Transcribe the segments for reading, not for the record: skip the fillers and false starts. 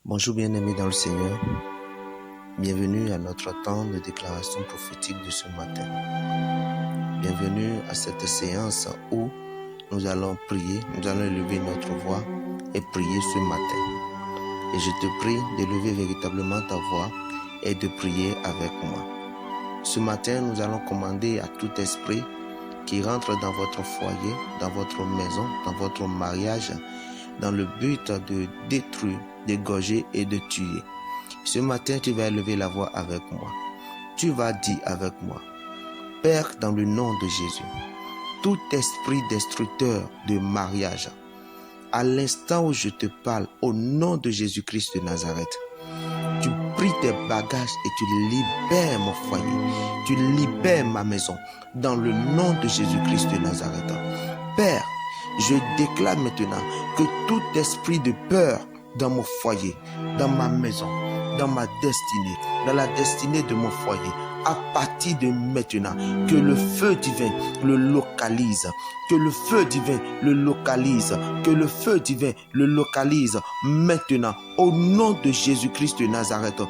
Bonjour bien-aimés dans le Seigneur, bienvenue à notre temps de déclaration prophétique de ce matin. Bienvenue à cette séance où nous allons prier, nous allons élever notre voix et prier ce matin. Et je te prie d'élever véritablement ta voix et de prier avec moi. Ce matin, nous allons commander à tout esprit qui rentre dans votre foyer, dans votre maison, dans votre mariage, dans le but de détruire, d'égorger et de tuer. Ce matin, tu vas élever la voix avec moi. Tu vas dire avec moi, Père, dans le nom de Jésus, tout esprit destructeur de mariage, à l'instant où je te parle, au nom de Jésus-Christ de Nazareth, tu pries tes bagages et tu libères mon foyer, tu libères ma maison, dans le nom de Jésus-Christ de Nazareth. Père, je déclare maintenant que tout esprit de peur dans mon foyer, dans ma maison, dans ma destinée, dans la destinée de mon foyer, à partir de maintenant, que le feu divin le localise, que le feu divin le localise, que le feu divin le localise maintenant, au nom de Jésus-Christ de Nazareth.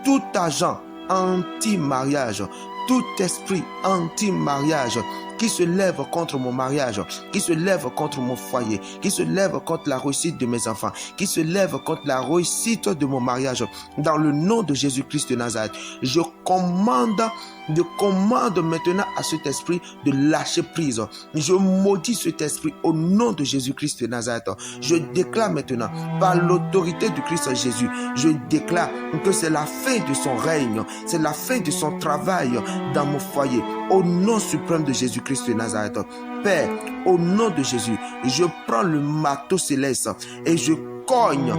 Tout agent anti-mariage, tout esprit anti-mariage qui se lève contre mon mariage, qui se lève contre mon foyer, qui se lève contre la réussite de mes enfants, qui se lève contre la réussite de mon mariage, dans le nom de Jésus-Christ de Nazareth, je commande maintenant à cet esprit de lâcher prise. Je maudis cet esprit au nom de Jésus-Christ de Nazareth. Je déclare maintenant, par l'autorité du Christ Jésus, je déclare que c'est la fin de son règne, c'est la fin de son travail dans mon foyer, au nom suprême de Jésus-Christ de Nazareth. Père, au nom de Jésus, je prends le marteau céleste et je cogne,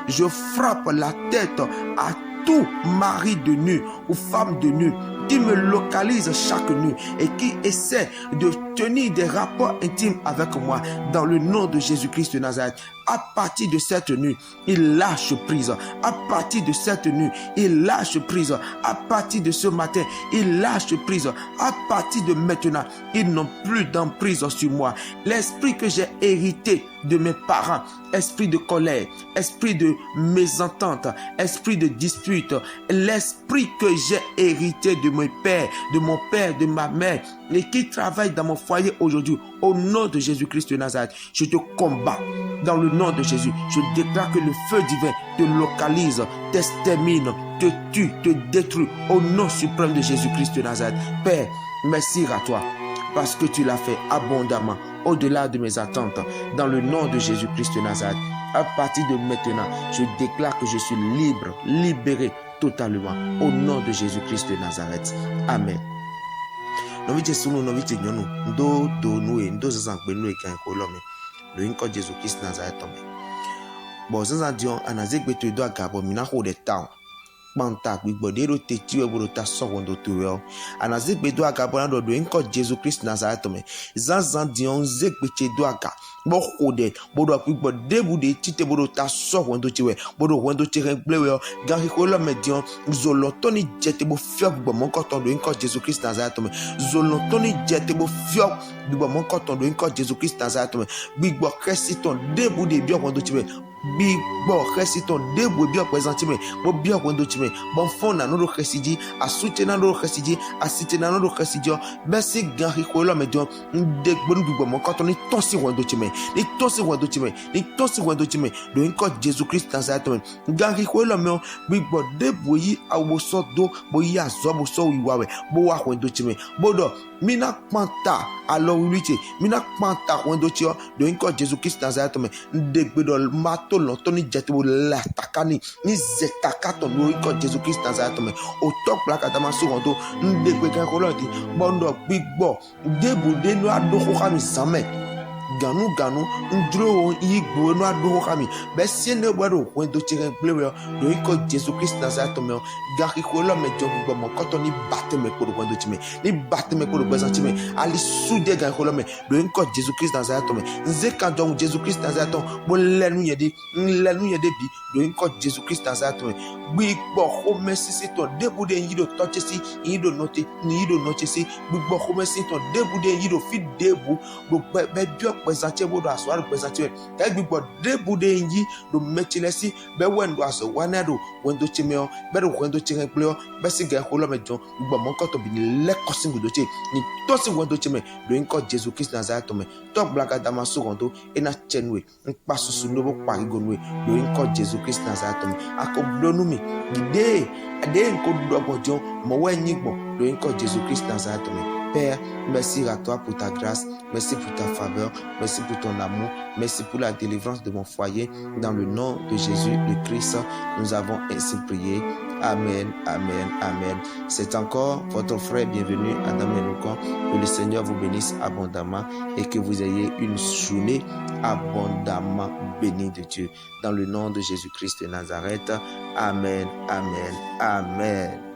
je frappe la tête à tout mari de nu ou femme de nu qui me localise chaque nuit et qui essaie de tenir des rapports intimes avec moi, dans le nom de Jésus-Christ de Nazareth. À partir de cette nuit, il lâche prise. À partir de cette nuit, il lâche prise. À partir de ce matin, il lâche prise. À partir de maintenant, ils n'ont plus d'emprise sur moi. L'esprit que j'ai hérité de mes parents, esprit de colère, esprit de mésentente, esprit de dispute, l'esprit que j'ai hérité de mon père, de ma mère, et qui travaille dans mon foyer aujourd'hui, au nom de Jésus-Christ de Nazareth, je te combats dans le nom de Jésus. Je déclare que le feu divin te localise, t'extermine, te tue, te détruit, au nom suprême de Jésus-Christ de Nazareth. Père, merci à toi, parce que tu l'as fait abondamment, au-delà de mes attentes, dans le nom de Jésus-Christ de Nazareth. À partir de maintenant, je déclare que je suis libre, libéré totalement, au nom de Jésus-Christ de Nazareth. Amen. Novice sunu novice nyonu ndo do nuwe ndo zazan gbe nuwe kan ko lo mi lo yin ko Jesus Nazareth me bo zazan dion anazegbe to do agabo mi na ho de town panta gbigbo de ro te ti we boro ta so wondo to we anazegbe do agabo na do yin ko Jesus Nazareth me zazan dion zegbe che do aga bo ho de bodo gbigbo de bu de ti te boro ta so wondo ti we bodo wondo ti ren gble we gan ko lo me dion zoloto ni jete bo fio gbigbo mo ko ton do yin ko Jesus Nazareth me zoloto ni jete bo fio gbigbo mo ko ton do yin ko Jesus Nazareth me gbigbo kresi ton de bu de bi wondo ti we gbigbo kresi ton de bu bi presenti me bo bi wondo ti me bon fon na no do kresi ji asute na no do kresi ji asite na no do kresi ji be si gan ko lo me dion de gbonu gbigbo mo ko ton ni ton si wondo ti me ni ton si wondo ti me ni ton si wondo ti me do yin ko Jesus Nazareth me gan ko lo me gbigbo de bu yi awoso do bo yi azo bo so wi wa we bo wa wondo ti me bodo mina panta alo wulite mina panta wondo ti o do yin ko Jesus Nazareth me de gbedo mato lo to ni jete bo la takani ni zetakato lo yin ko Jesus Nazareth me o tok plaka dama so wondo de gbe kan ko lo di bondo gbigbo de bu de no ado ko kami same ganu ndro igbo no ado kami be siene gbado wondo ti ren gble do yin ko Jesus Nazareth me gari ko lo me jo gbigbo mo koto ni batte me ko wondo ti me ni batte me ko presenti me ali sude gari ko lo me do yin ko Jesus Nazareth me nze kan jo Jesus Nazareth bo lenu yede bi do yin ko Jesus Nazareth me gbigbo ko mesisi to debude yido touch si yido note si gbigbo ko mesisi to debude yido fi debu gbogbo be bio présenter bodo aso présenter ta gbigbo de bude yi do metilesi be wendo aso wanado wendo chimeo be do wendo chirepleo be siga holo mejo gbigbo monko to bi le kosingu do che ni to si wendo chime do inko Jesus Christ Nazareth me to blaga dama sugondo ena chenwe npa susu no bo parigonwe do inko Jesus Christ Nazareth me akobdonu mi gide ade nko dogojo mo wenyigbo do inko Jesus Christ Nazareth me. Père, merci à toi pour ta grâce, merci pour ta faveur, merci pour ton amour, merci pour la délivrance de mon foyer. Dans le nom de Jésus le Christ, nous avons ainsi prié. Amen, amen, amen. C'est encore votre frère bienvenu, Adam Menoukan. Que le Seigneur vous bénisse abondamment et que vous ayez une journée abondamment bénie de Dieu. Dans le nom de Jésus-Christ de Nazareth. Amen, amen, amen.